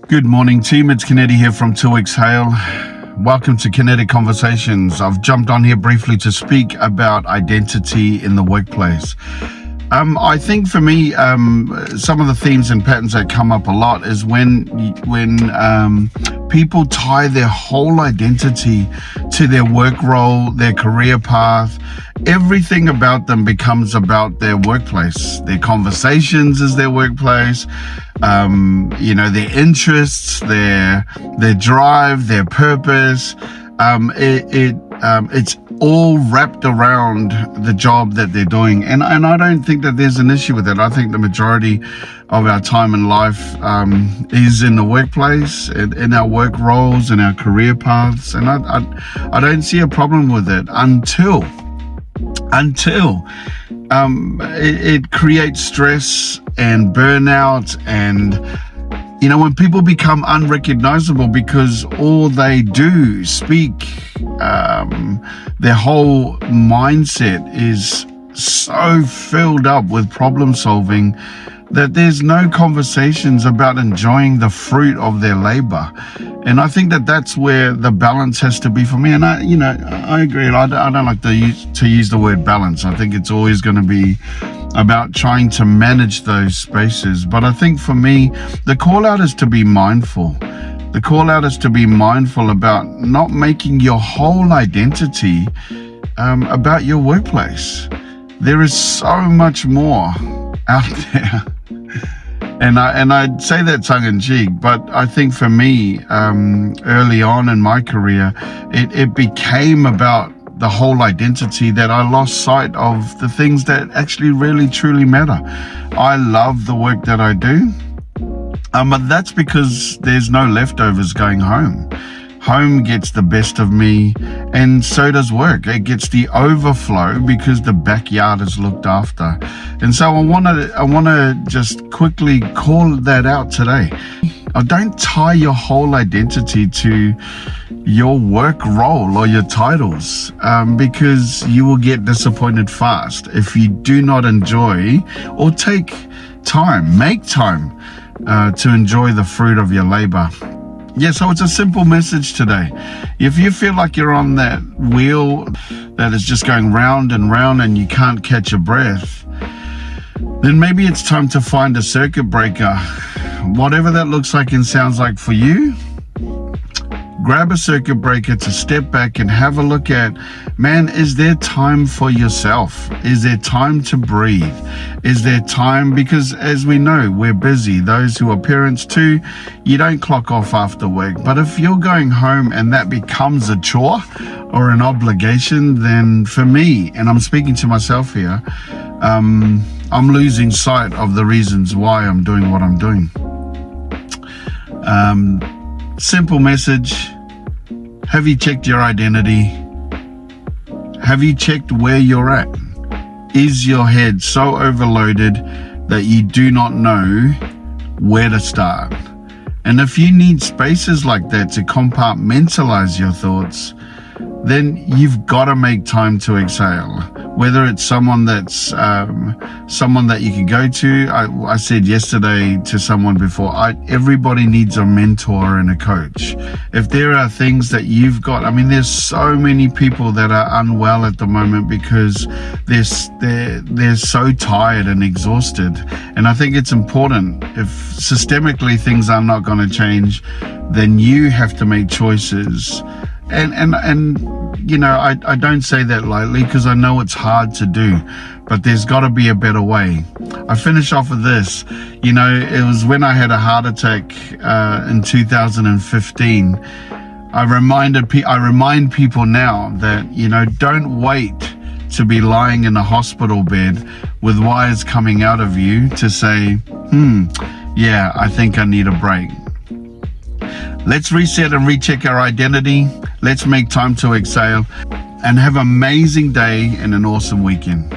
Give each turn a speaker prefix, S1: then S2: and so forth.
S1: Good morning, team. It's Kennedy here from To Exhale. Welcome to Kinetic Conversations. I've jumped on here briefly to speak about identity in the workplace. I think for me, some of the themes and patterns that come up a lot is when people tie their whole identity to their work role, their career path. Everything about them becomes about their workplace. Their conversations is their workplace. Their interests, their drive, their purpose. It's all wrapped around the job that they're doing, and I don't think that there's an issue with that. I think the majority of our time in life is in the workplace, in our work roles, in our career paths, and I don't see a problem with it until it creates stress and burnout, and when people become unrecognizable because all they do, speak, their whole mindset is so filled up with problem solving that there's no conversations about enjoying the fruit of their labor. And I think that that's where the balance has to be for me. And I agree. I don't like to use the word balance. I think it's always going to be about trying to manage those spaces. But I think for me, the call out is to be mindful. The call out is to be mindful about not making your whole identity about your workplace. There is so much more out there. And I'd say that tongue in cheek, but I think for me, early on in my career, it became about the whole identity that I lost sight of the things that actually really truly matter. I love the work that I do, but that's because there's no leftovers going home. Home gets the best of me, and so does work. It gets the overflow because the backyard is looked after. And so I want to just quickly call that out today. Don't tie your whole identity to your work role or your titles, because you will get disappointed fast if you do not enjoy or make time to enjoy the fruit of your labor. Yeah, so it's a simple message today. If you feel like you're on that wheel that is just going round and round and you can't catch a breath, then maybe it's time to find a circuit breaker. Whatever that looks like and sounds like for you, grab a circuit breaker to step back and have a look at, man, is there time for yourself? Is there time to breathe? Is there time? Because as we know, we're busy. Those who are parents too, you don't clock off after work. But if you're going home and that becomes a chore or an obligation, then for me, and I'm speaking to myself here, I'm losing sight of the reasons why I'm doing what I'm doing. Simple message. Have you checked your identity? Have you checked where you're at? Is your head so overloaded that you do not know where to start? And if you need spaces like that to compartmentalize your thoughts, then you've got to make time to exhale. Whether it's someone that you can go to. I said yesterday to someone before, everybody needs a mentor and a coach. If there are things that you've got, there's so many people that are unwell at the moment because they're so tired and exhausted. And I think it's important, if systemically things are not going to change, then you have to make choices. And I don't say that lightly because I know it's hard to do, but there's got to be a better way. I finish off with this. It was when I had a heart attack in 2015. I remind people now that, don't wait to be lying in a hospital bed with wires coming out of you to say, I think I need a break. Let's reset and recheck our identity. Let's make time to exhale and have an amazing day and an awesome weekend.